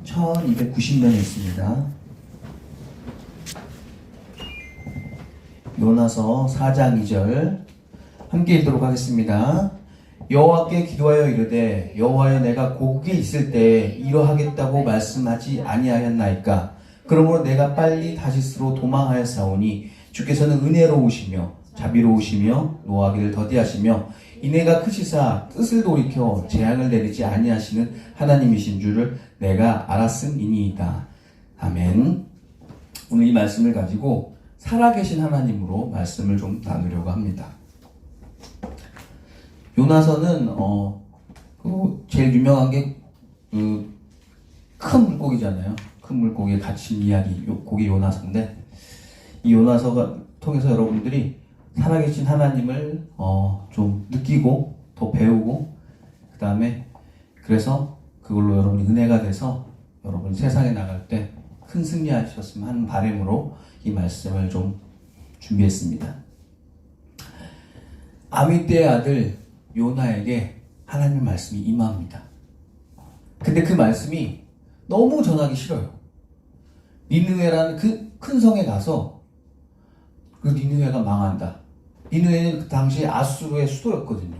1290년에 있습니다. 요나서 4장 2절 함께 읽도록 하겠습니다. 여호와께 기도하여 이르되 여호와여 내가 고국에 있을 때 이러하겠다고 말씀하지 아니하였나이까. 그러므로 내가 빨리 다시스로 도망하였사오니 주께서는 은혜로우시며 자비로우시며 노하기를 더디하시며 인애가 크시사 뜻을 돌이켜 재앙을 내리지 아니하시는 하나님이신 줄을 내가 알았음이니이다. 아멘. 오늘 이 말씀을 가지고 살아계신 하나님으로 말씀을 좀 나누려고 합니다. 요나서는 제일 유명한 게 큰 물고기잖아요. 큰 물고기에 갇힌 이야기, 그게 요나서인데, 이 요나서가 통해서 여러분들이 살아계신 하나님을 좀 느끼고 더 배우고, 그 다음에 그래서 그걸로 여러분이 은혜가 돼서 여러분이 세상에 나갈 때 큰 승리하셨으면 하는 바람으로 이 말씀을 좀 준비했습니다. 아미떼의 아들 요나에게 하나님의 말씀이 임합니다. 근데 그 말씀이 너무 전하기 싫어요. 니느웨라는 그 큰 성에 가서 그 니느웨가 망한다. 니느웨는 그 당시에 아수르의 수도였거든요.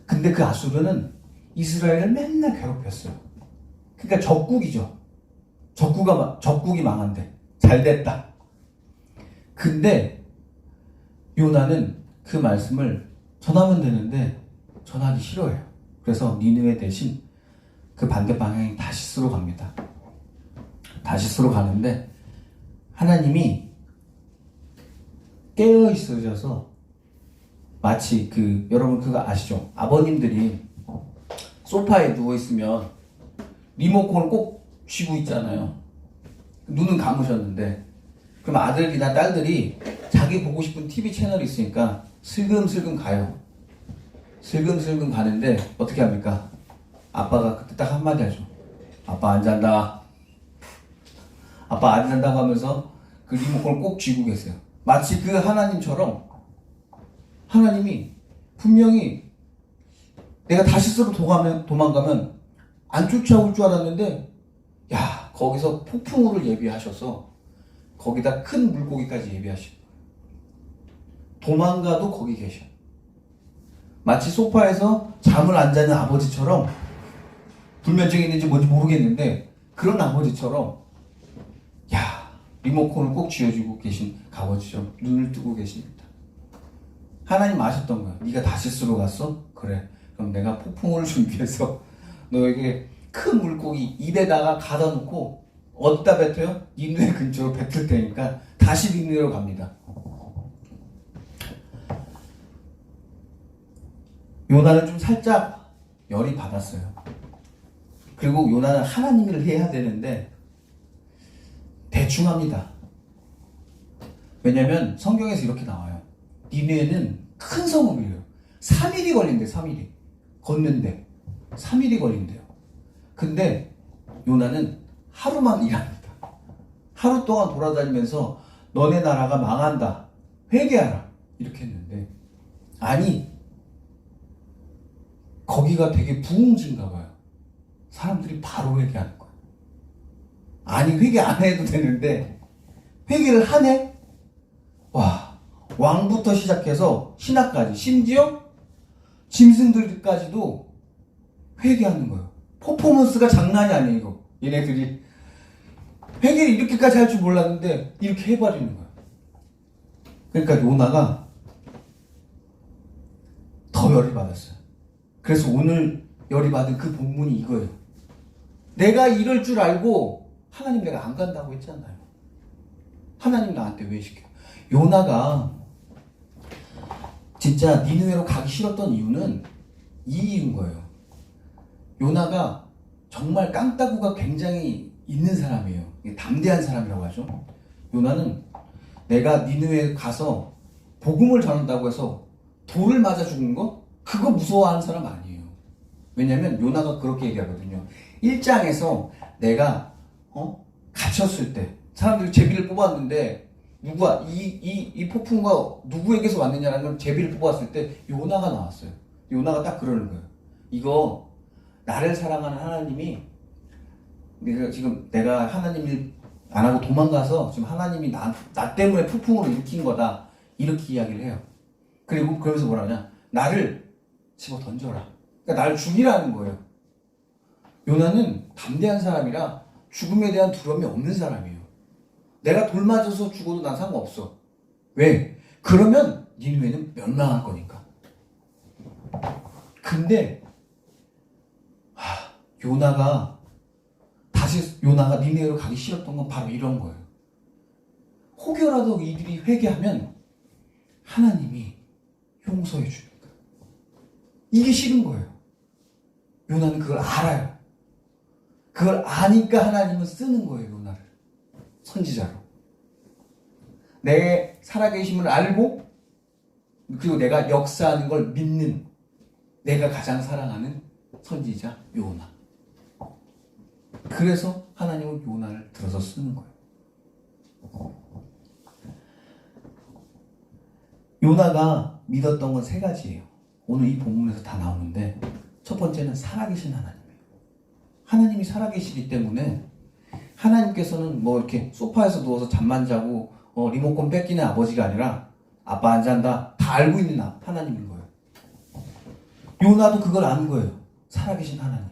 근데 그 아수르는 이스라엘을 맨날 괴롭혔어요. 그러니까 적국이죠. 적국이 망한대. 잘 됐다. 근데 요나는 그 말씀을 전하면 되는데 전하기 싫어해요. 그래서 니느웨 대신 그 반대 방향인 다시스로 갑니다. 다시스로 가는데 하나님이 깨어 있어져서 마치 여러분 그거 아시죠? 아버님들이 소파에 누워 있으면 리모컨을 꼭 쥐고 있잖아요. 눈은 감으셨는데 그럼 아들이나 딸들이 자기 보고 싶은 TV 채널이 있으니까 슬금슬금 가요. 슬금슬금 가는데 어떻게 합니까? 아빠가 그때 딱 한마디 하죠. 아빠 안 잔다. 아빠 안 잔다고 하면서 그 리모컨을 꼭 쥐고 계세요. 마치 그 하나님처럼 하나님이 분명히 내가 다시스로 도망가면 안 쫓아올 줄 알았는데 거기서 폭풍우를 예비하셔서 거기다 큰 물고기까지 예비하시고 도망가도 거기 계셔. 마치 소파에서 잠을 안 자는 아버지처럼 불면증이 있는지 뭔지 모르겠는데 그런 아버지처럼 리모컨을 꼭 쥐어주고 계신 아버지처럼 눈을 뜨고 계십니다. 하나님 아셨던 거야. 네가 다시스로 갔어? 그래. 그럼 내가 폭풍우를 준비해서 너에게 큰 물고기 입에다가 가다 놓고 어디다 뱉어요? 니느웨 근처로 뱉을 테니까 다시 니느웨로 갑니다. 요나는 좀 살짝 열이 받았어요. 그리고 요나는 하나님 일을 해야 되는데 대충 합니다. 왜냐면 성경에서 이렇게 나와요. 니느웨는 큰 성을 이래요. 3일이 걸린대. 3일이 걷는데 3일이 걸린대요. 근데 요나는 하루만 일합니다. 하루 동안 돌아다니면서 너네 나라가 망한다. 회개하라. 이렇게 했는데 아니 거기가 되게 부흥지인가 봐요. 사람들이 바로 회개하는 거예요. 아니 회개 안 해도 되는데 회개를 하네? 왕부터 시작해서 신하까지 심지어 짐승들까지도 회개하는 거예요. 퍼포먼스가 장난이 아니에요. 이거 얘네들이 회개를 이렇게까지 할 줄 몰랐는데 이렇게 해버리는 거예요. 그러니까 요나가 더 열이 받았어요. 그래서 오늘 열이 받은 그 본문이 이거예요. 내가 이럴 줄 알고 하나님 내가 안 간다고 했잖아요. 하나님 나한테 왜 시켜요? 요나가 진짜 니느웨로 가기 싫었던 이유는 이 이유인 거예요. 요나가 정말 깡따구가 굉장히 있는 사람이에요. 담대한 사람이라고 하죠. 요나는 내가 니느웨에 가서 복음을 전한다고 해서 돌을 맞아 죽은 거? 그거 무서워하는 사람 아니에요. 왜냐면 요나가 그렇게 얘기하거든요. 1장에서 내가 갇혔을 때 사람들이 제비를 뽑았는데 누가 이 폭풍과 누구에게서 왔느냐라는 걸 제비를 뽑았을 때 요나가 나왔어요. 요나가 딱 그러는 거예요. 이거 나를 사랑하는 하나님이 내가 하나님을 안 하고 도망가서 지금 하나님이 나 때문에 폭풍을 일으킨 거다. 이렇게 이야기를 해요. 그리고 그러면서 뭐라 하냐? 나를 집어 던져라. 그러니까 나를 죽이라는 거예요. 요나는 담대한 사람이라 죽음에 대한 두려움이 없는 사람이에요. 내가 돌 맞아서 죽어도 난 상관없어. 왜? 그러면 니느웨는 멸망할 거니까. 근데 요나가 니느웨로 가기 싫었던 건 바로 이런 거예요. 혹여라도 이들이 회개하면 하나님이 용서해 주니까. 이게 싫은 거예요. 요나는 그걸 알아요. 그걸 아니까 하나님은 쓰는 거예요, 요나를. 선지자로. 내 살아계심을 알고, 그리고 내가 역사하는 걸 믿는, 내가 가장 사랑하는 선지자 요나. 그래서 하나님은 요나를 들어서 쓰는 거예요. 요나가 믿었던 건 세 가지예요. 오늘 이 본문에서 다 나오는데, 첫 번째는 살아계신 하나님이에요. 하나님이 살아계시기 때문에 하나님께서는 뭐 이렇게 소파에서 누워서 잠만 자고 리모컨 뺏기는 아버지가 아니라 아빠 안 잔다 다 알고 있는 하나님인 거예요. 요나도 그걸 아는 거예요. 살아계신 하나님,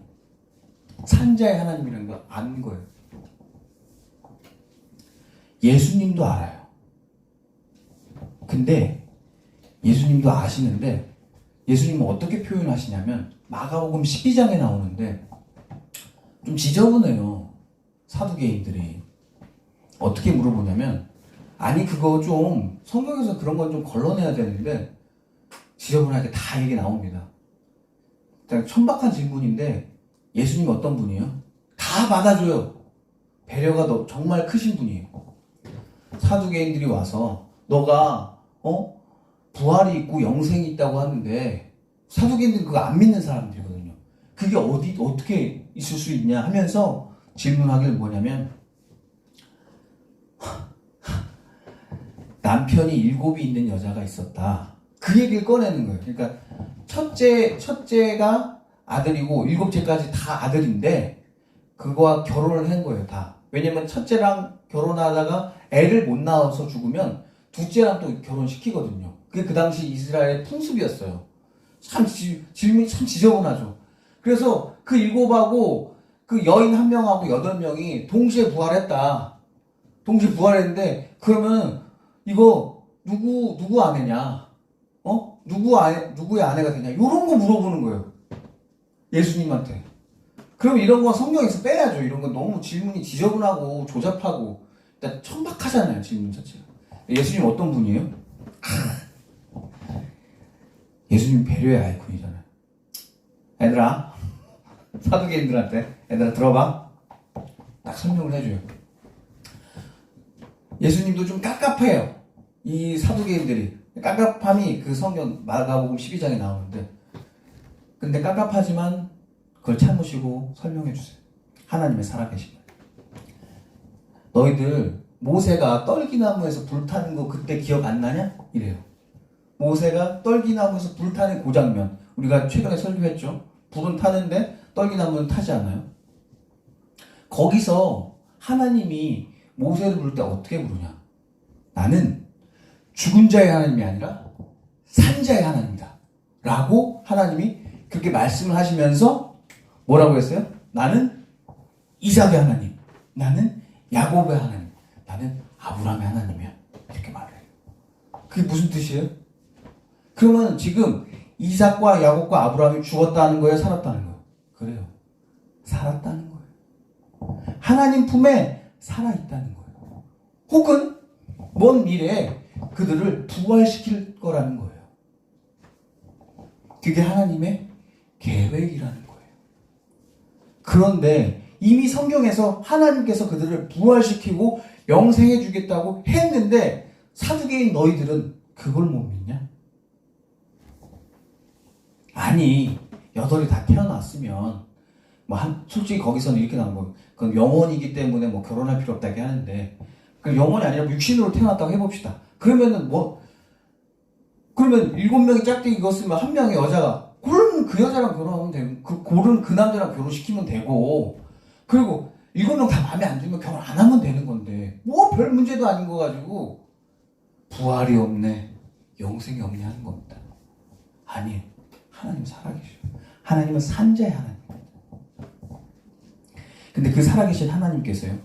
산자의 하나님이라는 걸 아는 거예요. 예수님도 알아요. 근데 예수님도 아시는데 예수님은 어떻게 표현하시냐면 마가복음 12장에 나오는데 좀 지저분해요. 사두개인들이 어떻게 물어보냐면, 아니 그거 좀 성경에서 그런 건 좀 걸러내야 되는데 지저분하게 다 얘기 나옵니다. 천박한 질문인데 예수님 어떤 분이에요? 다 받아줘요. 배려가 정말 크신 분이에요. 사두개인들이 와서 너가 부활이 있고 영생이 있다고 하는데, 사두개인들은 그거 안 믿는 사람들이거든요. 그게 어떻게 있을 수 있냐 하면서 질문하길 뭐냐면, 남편이 7이 있는 여자가 있었다. 그 얘기를 꺼내는 거예요. 그러니까 첫째가 아들이고 7째까지 다 아들인데 그거와 결혼을 한 거예요, 다. 왜냐면 첫째랑 결혼하다가 애를 못 낳아서 죽으면 둘째랑 또 결혼시키거든요. 그게 그 당시 이스라엘의 풍습이었어요. 질문이 참 지저분하죠. 그래서 그 7하고 그 여인 1명하고 8명이 동시에 부활했다. 동시에 부활했는데, 그러면 이거 누구 아내냐? 누구의 아내가 되냐? 이런 거 물어보는 거예요. 예수님한테. 그럼 이런 거 성경에서 빼야죠. 이런 거 너무 질문이 지저분하고 조잡하고 일단 천박하잖아요, 질문 자체가. 예수님 어떤 분이에요? 예수님 배려의 아이콘이잖아요. 얘들아, 사두개인들한테 얘들아 들어봐. 딱 설명을 해줘요. 예수님도 좀 깝깝해요. 이 사두개인들이. 깝깝함이 그 성경 마가복음 12장에 나오는데, 근데 깝깝하지만 그걸 참으시고 설명해 주세요. 하나님의 살아계심을. 너희들 모세가 떨기나무에서 불타는 거 그때 기억 안 나냐? 이래요. 모세가 떨기나무에서 불타는 그 장면, 우리가 최근에 설교했죠. 불은 타는데 떨기나무는 타지 않아요. 거기서 하나님이 모세를 부를 때 어떻게 부르냐? 나는 죽은 자의 하나님이 아니라 산자의 하나님이다 라고 하나님이 그렇게 말씀을 하시면서 뭐라고 했어요? 나는 이삭의 하나님, 나는 야곱의 하나님, 나는 아브라함의 하나님이야. 이렇게 말을 해요. 그게 무슨 뜻이에요? 그러면 지금 이삭과 야곱과 아브라함이 죽었다는 거예요? 살았다는 거예요? 그래요. 살았다는 거예요. 하나님 품에 살아있다는 거예요. 혹은 먼 미래에 그들을 부활시킬 거라는 거예요. 그게 하나님의 계획이라는 거예요. 그런데 이미 성경에서 하나님께서 그들을 부활시키고 영생해 주겠다고 했는데, 사두개인 너희들은 그걸 못 믿냐? 아니, 8이 다 태어났으면 솔직히 거기서는 이렇게 나온 거예요. 그건 영혼이기 때문에 결혼할 필요 없다고 하는데, 그 영혼이 아니라 육신으로 태어났다고 해봅시다. 그러면 7명이 짝대기 익었으면 1명의 여자가, 그럼 고른 그 여자랑 결혼하면 되고, 고른 그 남자랑 결혼시키면 되고, 그리고 7명 다 마음에 안 들면 결혼 안 하면 되는 건데, 뭐 별 문제도 아닌 거 가지고, 부활이 없네, 영생이 없네 하는 겁니다. 아니에요. 하나님 살아계셔요. 하나님은 산자의 하나님입니다. 근데 그 살아계신 하나님께서요,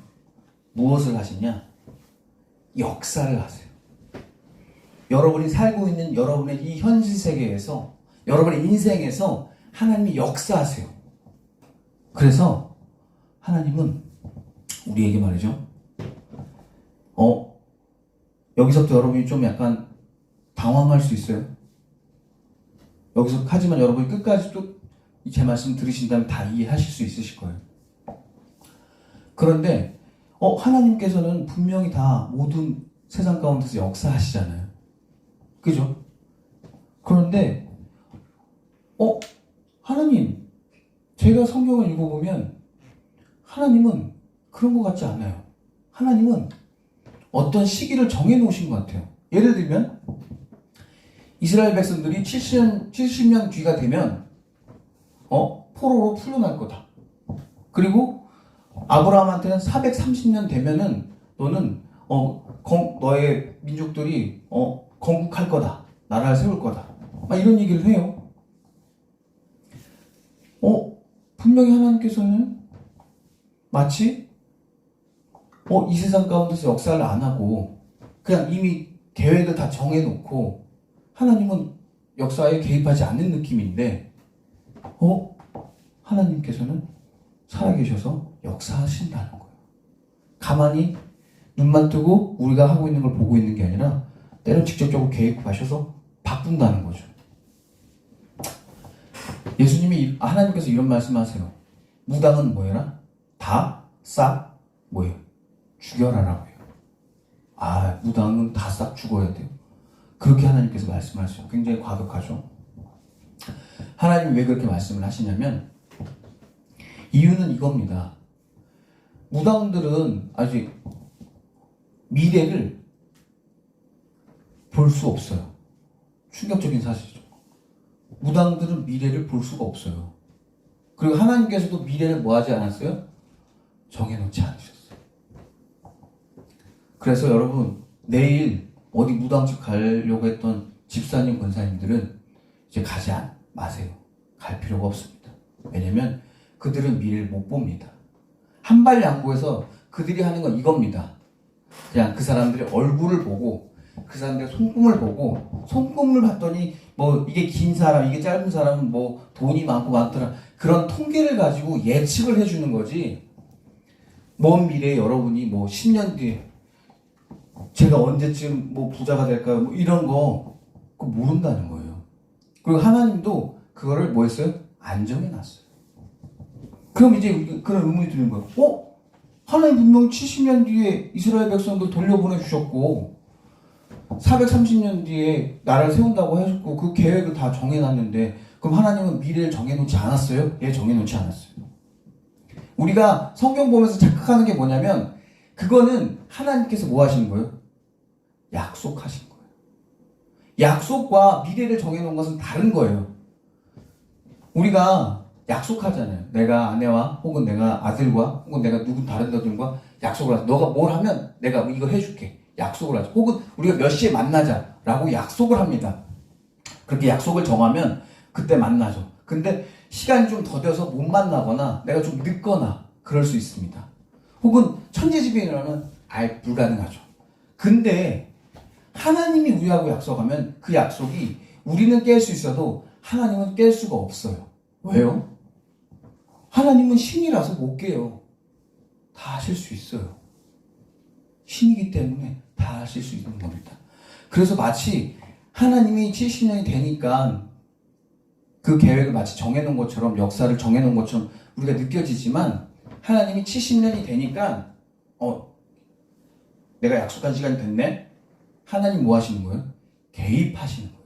무엇을 하시냐? 역사를 하세요. 여러분이 살고 있는 여러분의 이 현실 세계에서, 여러분의 인생에서 하나님이 역사하세요. 그래서 하나님은 우리에게 말이죠. 여기서부터 여러분이 좀 약간 당황할 수 있어요. 여기서 하지만 여러분이 끝까지 또 제 말씀 들으신다면 다 이해하실 수 있으실 거예요. 그런데 하나님께서는 분명히 다 모든 세상 가운데서 역사하시잖아요. 그죠? 그런데 하나님, 제가 성경을 읽어보면 하나님은 그런 것 같지 않아요. 하나님은 어떤 시기를 정해놓으신 것 같아요. 예를 들면 이스라엘 백성들이 70년 뒤가 되면 포로로 풀려날 거다. 그리고 아브라함한테는 430년 되면은 너는 너의 민족들이 건국할 거다. 나라를 세울 거다. 막 이런 얘기를 해요. 분명히 하나님께서는 마치 이 세상 가운데서 역사를 안 하고 그냥 이미 계획을 다 정해놓고 하나님은 역사에 개입하지 않는 느낌인데 하나님께서는 살아계셔서 역사하신다는 거예요. 가만히 눈만 뜨고 우리가 하고 있는 걸 보고 있는 게 아니라 때론 직접적으로 개입하셔서 바꾼다는 거죠. 하나님께서 이런 말씀하세요. 무당은 뭐해라? 다 싹 뭐예요? 죽여라라고 해요. 무당은 다 싹 죽어야 돼요. 그렇게 하나님께서 말씀하셔요. 굉장히 과격하죠. 하나님이 왜 그렇게 말씀을 하시냐면 이유는 이겁니다. 무당들은 아직 미래를 볼 수 없어요. 충격적인 사실이죠. 무당들은 미래를 볼 수가 없어요. 그리고 하나님께서도 미래를 뭐 하지 않았어요? 정해놓지 않으셨어요. 그래서 여러분, 내일 어디 무당집 가려고 했던 집사님, 권사님들은 이제 가지 마세요. 갈 필요가 없습니다. 왜냐면 그들은 미래를 못 봅니다. 한 발 양보해서 그들이 하는 건 이겁니다. 그냥 그 사람들의 얼굴을 보고 그 사람들의 손금을 보고 손금을 봤더니 뭐 이게 긴 사람, 이게 짧은 사람은 뭐 돈이 많고 많더라. 그런 통계를 가지고 예측을 해주는 거지. 먼 미래에 여러분이 뭐 10년 뒤에 제가 언제쯤 뭐 부자가 될까요? 뭐 이런 거 그거 모른다는 거예요. 그리고 하나님도 그거를 뭐 했어요? 안 정해놨어요. 그럼 이제 그런 의문이 드는 거예요. 하나님 분명히 70년 뒤에 이스라엘 백성들 돌려보내주셨고 430년 뒤에 나라를 세운다고 하셨고 그 계획을 다 정해놨는데 그럼 하나님은 미래를 정해놓지 않았어요? 예, 정해놓지 않았어요. 우리가 성경 보면서 착각하는 게 뭐냐면 그거는 하나님께서 뭐 하시는 거예요? 약속하신 거예요. 약속과 미래를 정해놓은 것은 다른 거예요. 우리가 약속하잖아요. 내가 아내와 혹은 내가 아들과 혹은 내가 누군 다른 분들과 약속을 하죠. 너가 뭘 하면 내가 이거 해줄게. 약속을 하죠. 혹은 우리가 몇 시에 만나자라고 약속을 합니다. 그렇게 약속을 정하면 그때 만나죠. 근데 시간이 좀 더뎌서 못 만나거나 내가 좀 늦거나 그럴 수 있습니다. 혹은 천재지변이라면 아예 불가능하죠. 근데 하나님이 우리하고 약속하면 그 약속이 우리는 깰 수 있어도 하나님은 깰 수가 없어요. 왜요? 하나님은 신이라서 못 깨요. 다 하실 수 있어요. 신이기 때문에 다 하실 수 있는 겁니다. 그래서 마치 하나님이 70년이 되니까 그 계획을 마치 정해놓은 것처럼 역사를 정해놓은 것처럼 우리가 느껴지지만 하나님이 70년이 되니까 내가 약속한 시간이 됐네? 하나님 뭐 하시는 거예요? 개입하시는 거예요.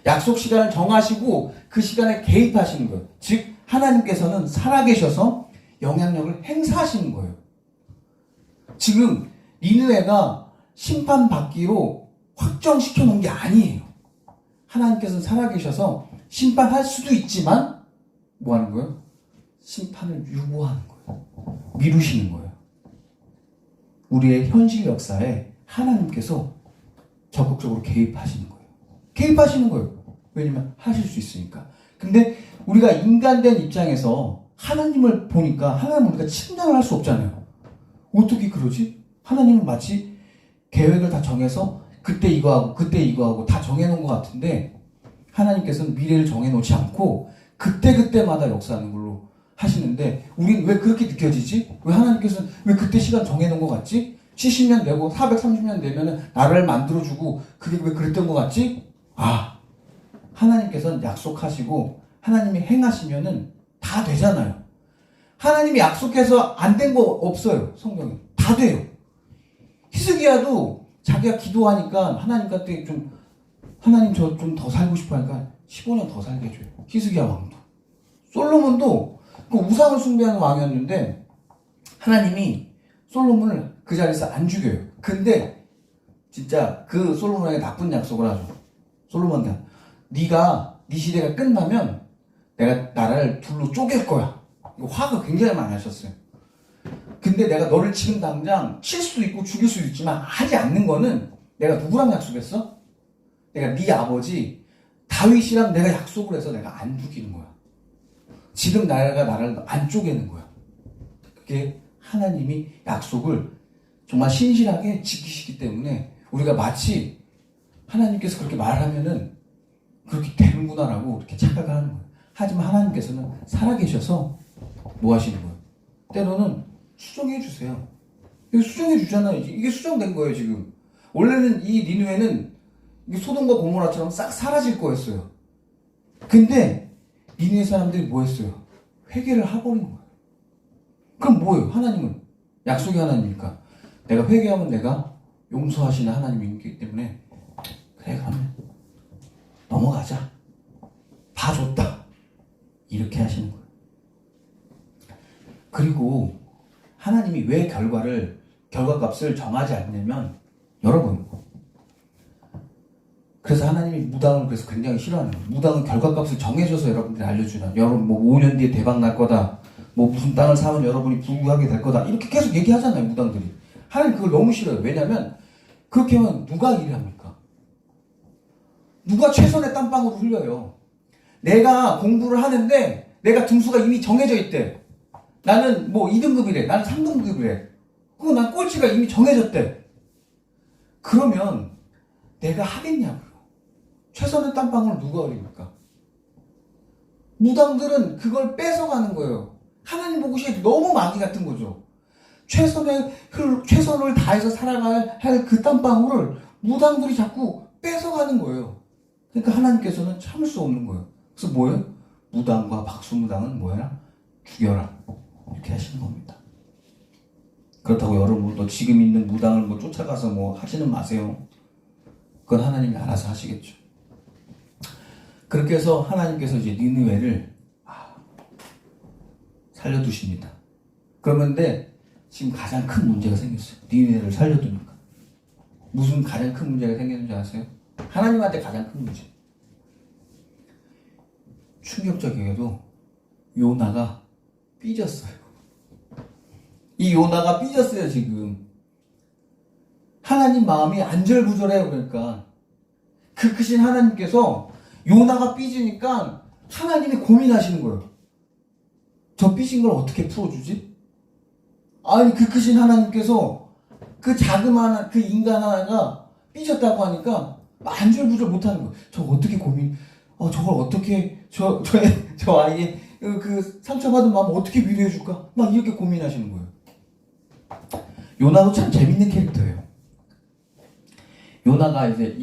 약속 시간을 정하시고 그 시간에 개입하시는 거예요. 즉 하나님께서는 살아계셔서 영향력을 행사하시는 거예요. 지금 니느웨가 심판받기로 확정시켜 놓은 게 아니에요. 하나님께서는 살아계셔서 심판할 수도 있지만 뭐 하는 거예요? 심판을 유보하는 거예요. 미루시는 거예요. 우리의 현실 역사에 하나님께서 적극적으로 개입하시는 거예요. 개입하시는 거예요. 왜냐면 하실 수 있으니까. 근데 우리가 인간된 입장에서 하나님을 보니까 하나님을 우리가 침략을 할 수 없잖아요. 어떻게 그러지? 하나님은 마치 계획을 다 정해서 그때 이거 하고 그때 이거 하고 다 정해놓은 것 같은데 하나님께서는 미래를 정해놓지 않고 그때그때마다 역사하는 걸로 하시는데 우리는 왜 그렇게 느껴지지? 왜 하나님께서는 왜 그때 시간 정해놓은 것 같지? 70년 되고 430년 되면은 나라를 만들어주고 그게 왜 그랬던 것 같지? 아, 하나님께서는 약속하시고 하나님이 행하시면은 다 되잖아요. 하나님이 약속해서 안 된 거 없어요. 성경에 다 돼요. 히스기야도 자기가 기도하니까 하나님한테 좀 하나님 저 좀 더 살고 싶어 하니까 15년 더 살게 해줘요. 히스기야 왕도. 솔로몬도 그 우상을 숭배하는 왕이었는데 하나님이 솔로몬을 그 자리에서 안 죽여요. 근데 진짜 그 솔로몬에게 나쁜 약속을 하죠. 솔로몬한테 네가 네 시대가 끝나면 내가 나라를 둘로 쪼갤 거야. 이거 화가 굉장히 많이 하셨어요. 근데 내가 너를 지금 당장 칠 수도 있고 죽일 수도 있지만 하지 않는 거는 내가 누구랑 약속했어? 내가 네 아버지 다윗이랑 내가 약속을 해서 내가 안 죽이는 거야. 지금 나라가 나를 안 쪼개는 거야. 그게 하나님이 약속을 정말 신실하게 지키시기 때문에 우리가 마치 하나님께서 그렇게 말하면은 그렇게 되는구나라고 이렇게 착각을 하는 거예요. 하지만 하나님께서는 살아계셔서 뭐 하시는 거예요? 때로는 수정해 주세요. 이거 수정해 주잖아요. 이게 수정된 거예요, 지금. 원래는 이 니느웨는 소돔과 고모라처럼 싹 사라질 거였어요. 근데 니느웨 사람들이 뭐 했어요? 회개를 하버린 거예요. 그럼 뭐예요? 하나님은 약속의 하나님이니까 내가 회개하면 내가 용서하시는 하나님이기 때문에 그래 그러면 넘어가자. 봐줬다. 이렇게 하시는 거예요. 그리고 하나님이 왜 결과값을 정하지 않냐면 여러분 그래서 하나님이 무당을 그래서 굉장히 싫어하는 거예요. 무당은 결과값을 정해줘서 여러분들이 알려주나 여러분 뭐 5년 뒤에 대박 날 거다. 뭐 무슨 땅을 사면 여러분이 부유하게 될 거다. 이렇게 계속 얘기하잖아요. 무당들이. 하나님 그걸 너무 싫어요. 왜냐면 그렇게 하면 누가 일을 합니까? 누가 최선의 땀방울을 흘려요. 내가 공부를 하는데 내가 등수가 이미 정해져 있대. 나는 뭐 2등급이래. 나는 3등급이래. 그리고 난 꼴찌가 이미 정해졌대. 그러면 내가 하겠냐고요. 최선의 땀방울을 누가 흘립니까? 무당들은 그걸 뺏어가는 거예요. 하나님 보고 시에 너무 마귀 같은 거죠. 최선을 다해서 살아갈 그 땀방울을 무당들이 자꾸 뺏어가는 거예요. 그러니까 하나님께서는 참을 수 없는 거예요. 그래서 뭐예요? 무당과 박수무당은 뭐야? 죽여라. 이렇게 하시는 겁니다. 그렇다고 여러분도 지금 있는 무당을 뭐 쫓아가서 뭐 하지는 마세요. 그건 하나님이 알아서 하시겠죠. 그렇게 해서 하나님께서 이제 니느웨를 살려두십니다. 그런데 지금 가장 큰 문제가 생겼어요. 니느웨를 살려두니까. 무슨 가장 큰 문제가 생겼는지 아세요? 하나님한테 가장 큰 문제. 충격적이게도 요나가 삐졌어요. 이 요나가 삐졌어요, 지금. 하나님 마음이 안절부절해요, 그러니까. 그 크신 하나님께서 요나가 삐지니까 하나님이 고민하시는 거예요. 저 삐진 걸 어떻게 풀어주지? 아니, 그 크신 하나님께서 그 자그마한 그 인간 하나가 삐졌다고 하니까 안절부절 못하는 거예요. 저거 어떻게 저걸 어떻게, 저 아이의 그 상처받은 마음 어떻게 위로해줄까? 막 이렇게 고민하시는 거예요. 요나도 참 재밌는 캐릭터예요. 요나가 이제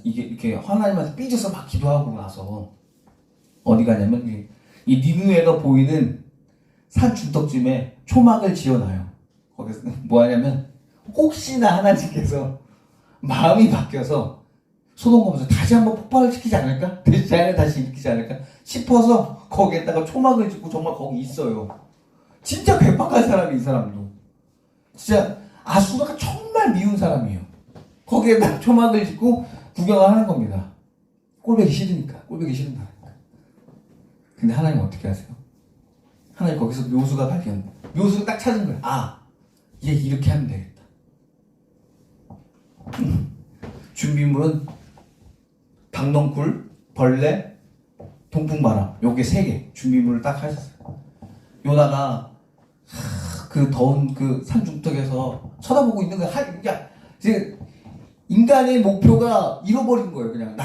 이게 이렇게 하나님한테 삐져서 막 기도하고 나서 어디 가냐면 이 니느웨가 보이는 산 중턱쯤에 초막을 지어놔요. 거기서 뭐 하냐면 혹시나 하나님께서 마음이 바뀌어서 소돔과 다시 한번 폭발을 시키지 않을까? 다시 일으키지 않을까? 싶어서 거기에다가 초막을 짓고 정말 거기 있어요. 진짜 괴팍한 사람이 이 사람도. 진짜 아수르가 정말 미운 사람이에요. 거기에다 초막을 짓고 구경을 하는 겁니다. 꼴보기 싫으니까. 근데 하나님 어떻게 하세요? 하나님 거기서 묘수가 발견. 묘수가 딱 찾은 거예요. 아, 얘 이렇게 하면 되겠다. 준비물은 박넝쿨, 벌레, 동풍바람. 요게 3개 준비물을 딱 하셨어요. 요나가 그 더운 그 산중턱에서 쳐다보고 있는 거야. 야, 이제 인간의 목표가 잃어버린 거예요. 그냥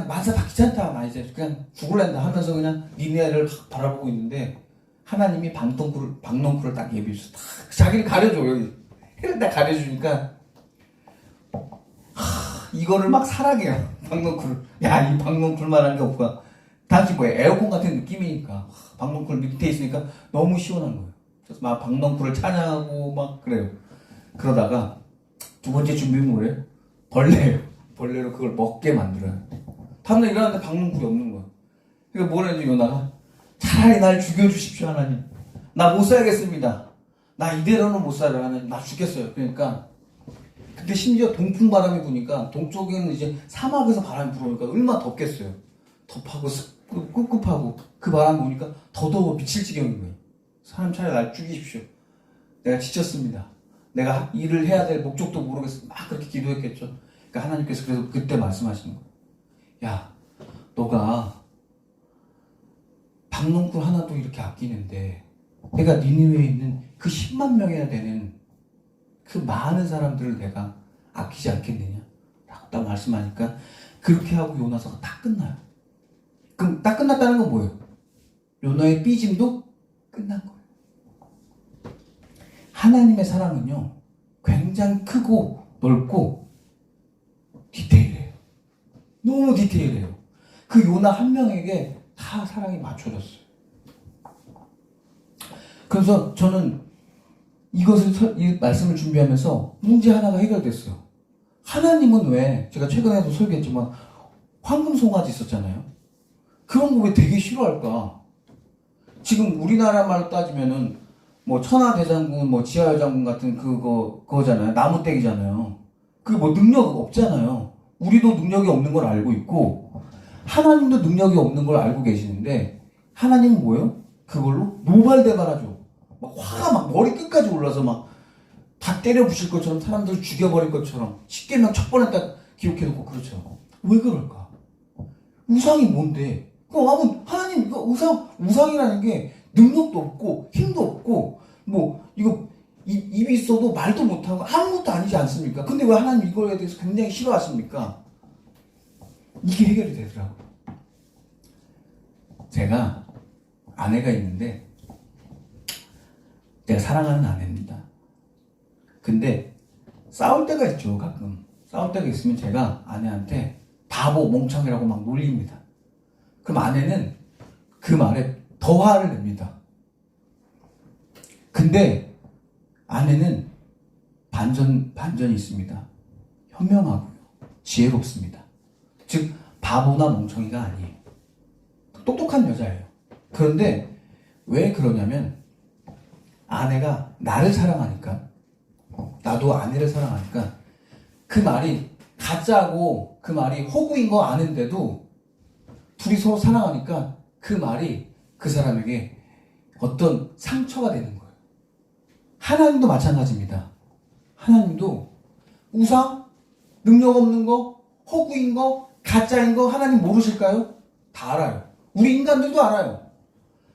만사 다 귀찮다. 나 이제 그냥 죽을랜다 하면서 그냥 니네를 바라보고 있는데 하나님이 박넝쿨을 딱 예비해 줬어. 자기를 가려줘. 여기 해를 딱 가려주니까 이거를 막 사랑해요. 박넝쿨. 야, 이 박넝쿨만한 게 없구나. 당시 뭐야, 에어컨 같은 느낌이니까 박넝쿨 밑에 있으니까 너무 시원한 거예요. 그래서 막 박넝쿨을 찬양하고 막 그래요. 그러다가 두 번째 준비물이에요. 벌레예요. 벌레로 그걸 먹게 만들어요. 다음날 일어났는데 박넝쿨이 없는 거야. 그러니까 뭘 했는지 요나가 차라리 날 죽여주십시오 하나님. 나 못 살겠습니다. 나 이대로는 못 살아요 하나님. 나 죽겠어요. 그러니까 근데 심지어 동풍바람이 부니까 동쪽에는 이제 사막에서 바람이 불어오니까 얼마나 덥겠어요. 덥하고 꿉꿉하고 그 바람이 부니까 더 더워 미칠 지경인 거예요. 사람 차라리 날 죽이십시오. 내가 지쳤습니다. 내가 일을 해야 될 목적도 모르겠어. 막 그렇게 기도했겠죠. 그러니까 하나님께서 그래서 그때 말씀하시는 거예요. 야, 너가 박넝쿨 하나도 이렇게 아끼는데 내가 니느웨에 있는 그 10만 명이나 되는 그 많은 사람들을 내가 아끼지 않겠느냐? 라고 딱 말씀하니까 그렇게 하고 요나서가 딱 끝나요. 그럼 딱 끝났다는 건 뭐예요? 요나의 삐짐도 끝난 거예요. 하나님의 사랑은요, 굉장히 크고 넓고 디테일해요. 너무 디테일해요. 그 요나 한 명에게 다 사랑이 맞춰졌어요. 그래서 저는 이 말씀을 준비하면서 문제 하나가 해결됐어요. 하나님은 왜, 제가 최근에도 설교했지만 황금송아지 있었잖아요. 그런 거 왜 되게 싫어할까? 지금 우리나라 말로 따지면은 뭐 천하대장군, 뭐 지하여장군 같은 그거잖아요. 나무떼기잖아요. 그 뭐 능력 없잖아요. 우리도 능력이 없는 걸 알고 있고 하나님도 능력이 없는 걸 알고 계시는데 하나님은 뭐예요? 그걸로 노발대발하죠. 막 화가 막 머리 끝까지 올라서 막 다 때려 부실 것처럼 사람들 죽여버릴 것처럼 십계명 첫 번에 딱 기록해놓고 그렇죠. 왜 그럴까? 우상이 뭔데? 그럼 하나님 이거 우상이라는 게 능력도 없고 힘도 없고 뭐 이거 입이 있어도 말도 못하고 아무것도 아니지 않습니까? 근데 왜 하나님 이거에 대해서 굉장히 싫어하십니까? 이게 해결이 되더라고요. 제가 아내가 있는데 제가 사랑하는 아내입니다. 근데 싸울 때가 있죠. 가끔 싸울 때가 있으면 제가 아내한테 바보 멍청이라고 막 놀립니다. 그럼 아내는 그 말에 더 화를 냅니다. 근데 아내는 반전이 있습니다. 현명하고요. 지혜롭습니다. 즉 바보나 멍청이가 아니에요. 똑똑한 여자예요. 그런데 왜 그러냐면 아내가 나를 사랑하니까, 나도 아내를 사랑하니까 그 말이 가짜고 그 말이 허구인 거 아는데도 둘이 서로 사랑하니까 그 말이 그 사람에게 어떤 상처가 되는 거예요. 하나님도 마찬가지입니다. 하나님도 우상, 능력 없는 거, 허구인 거, 가짜인 거 하나님 모르실까요? 다 알아요. 우리 인간들도 알아요.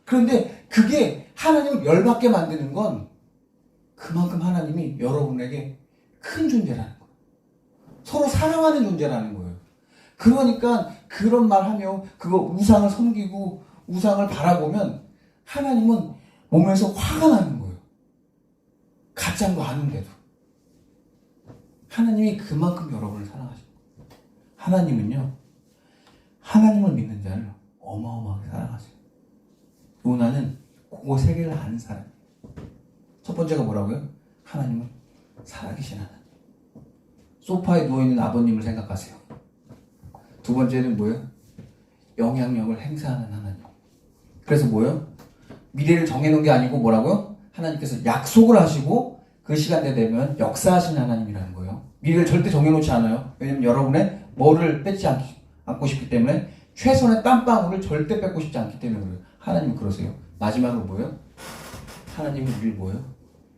그런데 그게 하나님을 열받게 만드는 건 그만큼 하나님이 여러분에게 큰 존재라는 거예요. 서로 사랑하는 존재라는 거예요. 그러니까 그런 말 하며 그거 우상을 섬기고 우상을 바라보면 하나님은 몸에서 화가 나는 거예요. 가짜인 거 아는데도. 하나님이 그만큼 여러분을 사랑하십니다. 하나님은요, 하나님을 믿는 자를 어마어마하게 사랑하세요. 요나는 그거 세 개를 아는 사람이에요. 첫 번째가 뭐라고요? 하나님은 살아계신 하나님. 소파에 누워있는 아버님을 생각하세요. 두 번째는 뭐예요? 영향력을 행사하는 하나님. 그래서 뭐예요? 미래를 정해놓은 게 아니고 뭐라고요? 하나님께서 약속을 하시고 그 시간대 되면 역사하시는 하나님이라는 거예요. 미래를 절대 정해놓지 않아요. 왜냐면 여러분의 뭐를 뺏지 않고 싶기 때문에, 최선의 땀방울을 절대 뺏고 싶지 않기 때문에 그래요. 하나님은 그러세요. 마지막으로 뭐예요? 하나님은 우리를 뭐예요?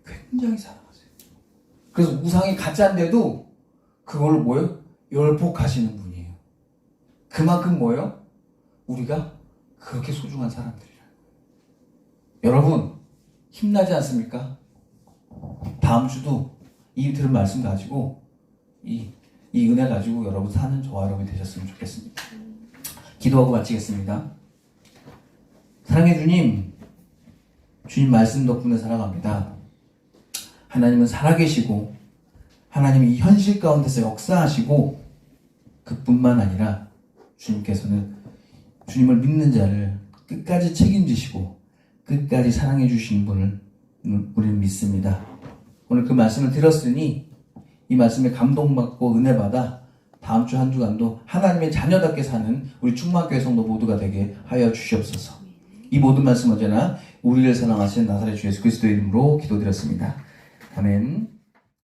굉장히 사랑하세요. 그래서 우상이 가짜인데도 그걸로 뭐예요? 열폭하시는 분이에요. 그만큼 뭐예요? 우리가 그렇게 소중한 사람들이라는 거예요. 여러분 힘나지 않습니까? 다음 주도 이 들은 말씀 가지고 이 은혜 가지고 여러분 사는 저와 여러분이 되셨으면 좋겠습니다. 기도하고 마치겠습니다. 사랑해 주님, 주님 말씀 덕분에 살아갑니다. 하나님은 살아계시고 하나님이 이 현실 가운데서 역사하시고 그뿐만 아니라 주님께서는 주님을 믿는 자를 끝까지 책임지시고 끝까지 사랑해 주시는 분을 우리는 믿습니다. 오늘 그 말씀을 들었으니 이 말씀에 감동받고 은혜받아 다음 주 한 주간도 하나님의 자녀답게 사는 우리 충만교회 성도 모두가 되게 하여 주시옵소서. 이 모든 말씀 언제나 우리를 사랑하시는 나사렛 주 예수 그리스도의 이름으로 기도드렸습니다. 아멘.